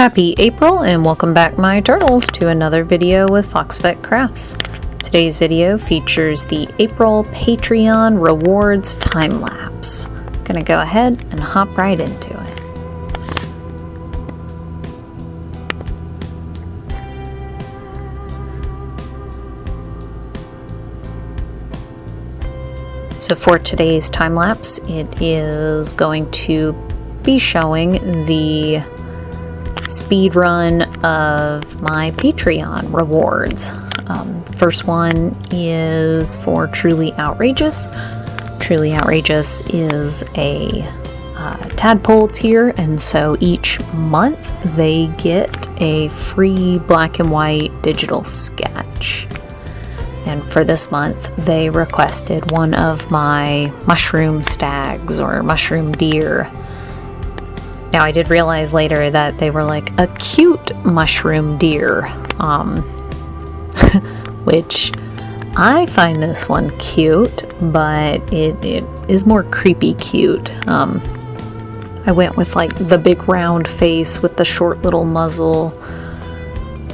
Happy April and welcome back my turtles to another video with FoxVet Crafts. Today's video features the April Patreon rewards time lapse. I'm gonna go ahead and hop right into it. So for today's time lapse, it is going to be showing the speed run of my Patreon rewards. First one is for TrulyOutrageous. TrulyOutrageous is a tadpole tier, and so each month they get a free black and white digital sketch. And for this month, they requested one of my mushroom stags or mushroom deer. Now, I did realize later that they were like a cute mushroom deer, which I find this one cute, but it is more creepy cute. I went with like the big round face with the short little muzzle,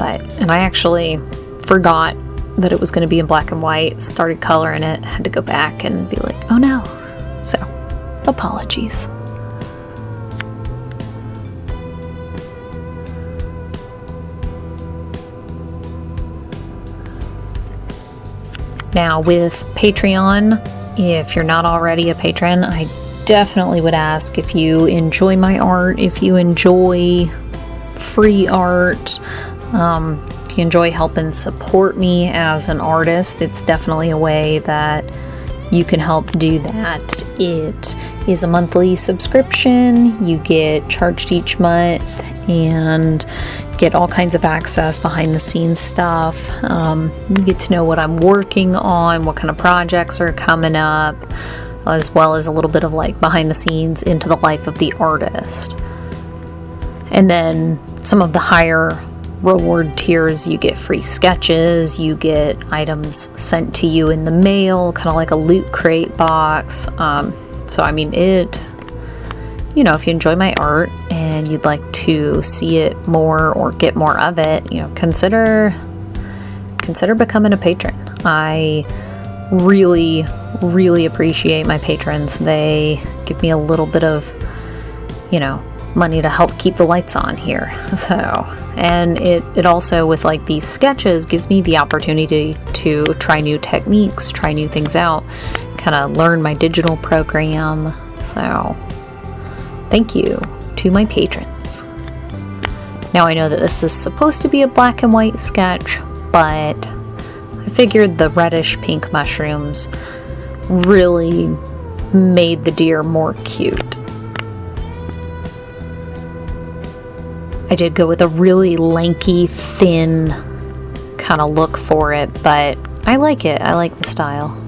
and I actually forgot that it was going to be in black and white, started coloring it, had to go back and be like, oh no. So, apologies. Now with Patreon, if you're not already a patron, I definitely would ask if you enjoy my art, if you enjoy free art, if you enjoy helping support me as an artist, it's definitely a way that you can help do that. It is a monthly subscription. You get charged each month and get all kinds of access, behind the scenes stuff. You get to know what I'm working on, what kind of projects are coming up, as well as a little bit of like behind the scenes into the life of the artist. And then some of the higher reward tiers, you get free sketches, you get items sent to you in the mail, kind of like a loot crate box. So I mean, you know, if you enjoy my art and you'd like to see it more or get more of it, you know, consider becoming a patron. I really appreciate my patrons. They give me a little bit of, you know, money to help keep the lights on here. So, and it also, with like these sketches, gives me the opportunity to try new techniques, try new things out, kind of learn my digital program. So thank you to my patrons. Now I know that this is supposed to be a black and white sketch, but I figured the reddish pink mushrooms really made the deer more cute. I did go with a really lanky, thin kind of look for it, but I like it. I like the style.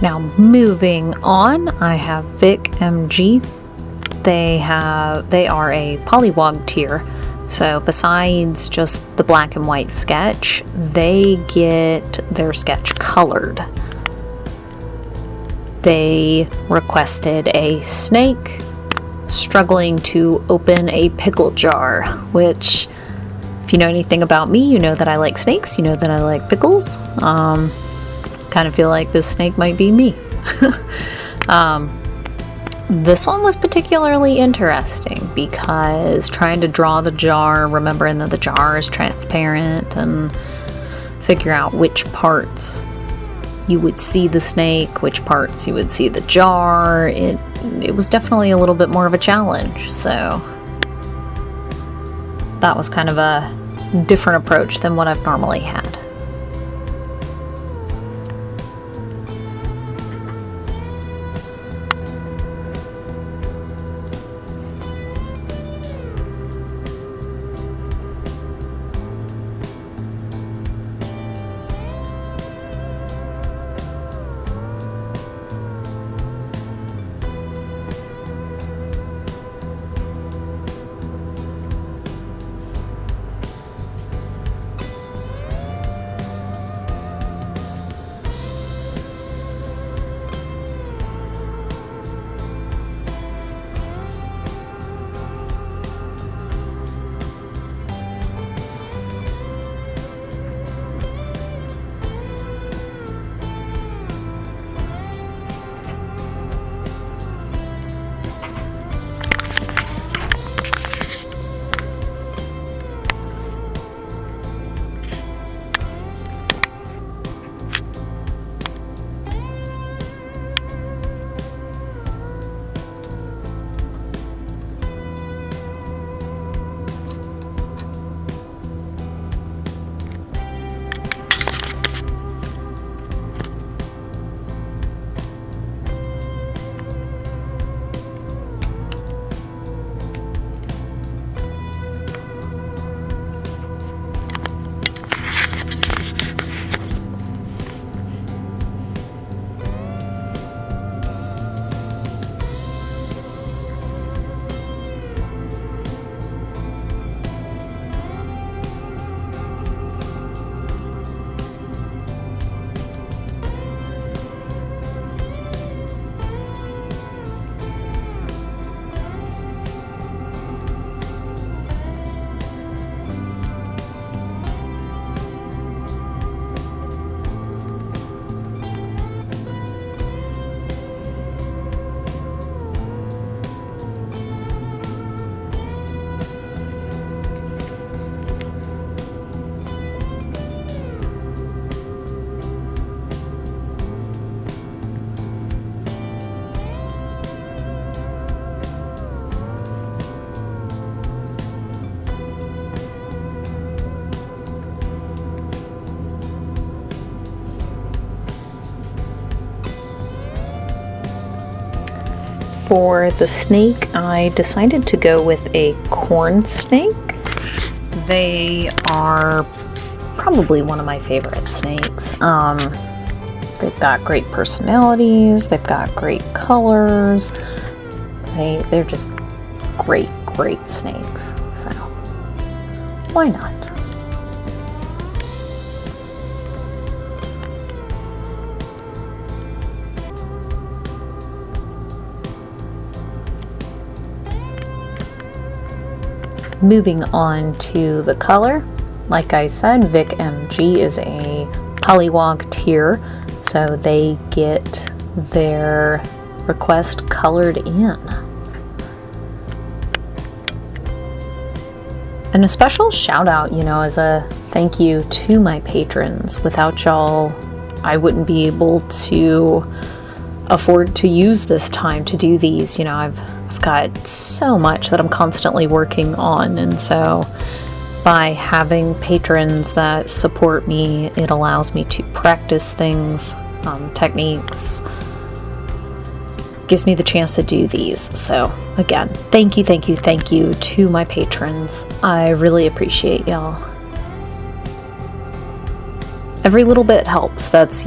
Now moving on, I have Vic MG. They are a polywog tier, so besides just the black and white sketch, they get their sketch colored. They requested a snake struggling to open a pickle jar, which, if you know anything about me, you know that I like snakes, you know that I like pickles. Kind of feel like this snake might be me. This one was particularly interesting because trying to draw the jar, remembering that the jar is transparent, and figure out which parts you would see the snake, which parts you would see the jar. It was definitely a little bit more of a challenge, so that was kind of a different approach than what I've normally had. For the snake, I decided to go with a corn snake. They are probably one of my favorite snakes. They've got great personalities, they've got great colors. They're just great snakes, so why not? Moving on to the color, like I said, Vic MG is a polywog tier, so they get their request colored in. And a special shout out, as a thank you to my patrons. Without y'all, I wouldn't be able to afford to use this time to do these. I've got so much that I'm constantly working on, and so by having patrons that support me, it allows me to practice things, techniques, gives me the chance to do these. So again, thank you to my patrons. I really appreciate y'all. Every little bit helps. That's,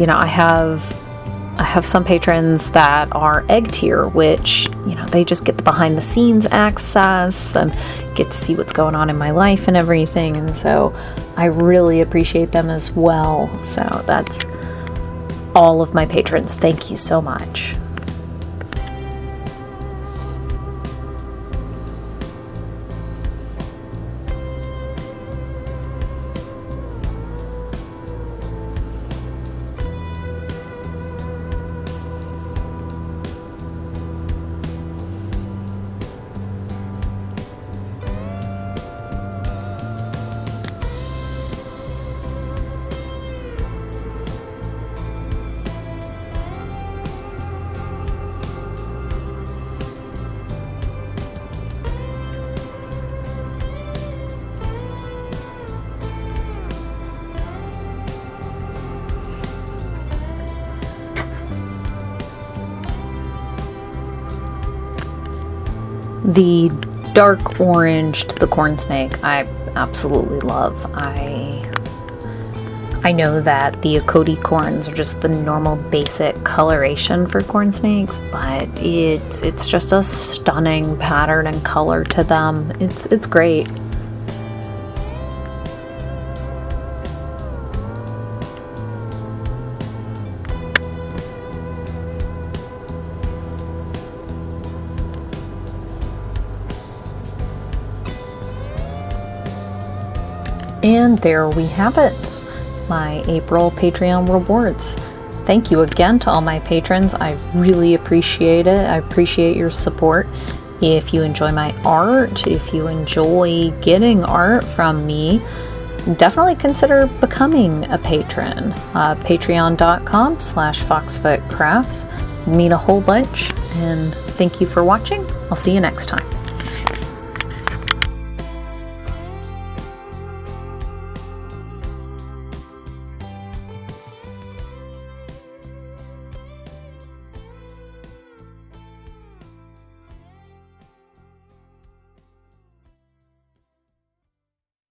I have some patrons that are egg tier, which, they just get the behind the scenes access and get to see what's going on in my life and everything. And so I really appreciate them as well. So that's all of my patrons. Thank you so much. The dark orange to the corn snake, I absolutely love. I know that the Okoti corns are just the normal basic coloration for corn snakes, but it's just a stunning pattern and color to them. It's great. And there we have it, my April Patreon rewards. Thank you again to all my patrons. I really appreciate it. I appreciate your support. If you enjoy my art, if you enjoy getting art from me, definitely consider becoming a patron. Patreon.com/foxfootcrafts. Mean a whole bunch, and thank you for watching. I'll see you next time.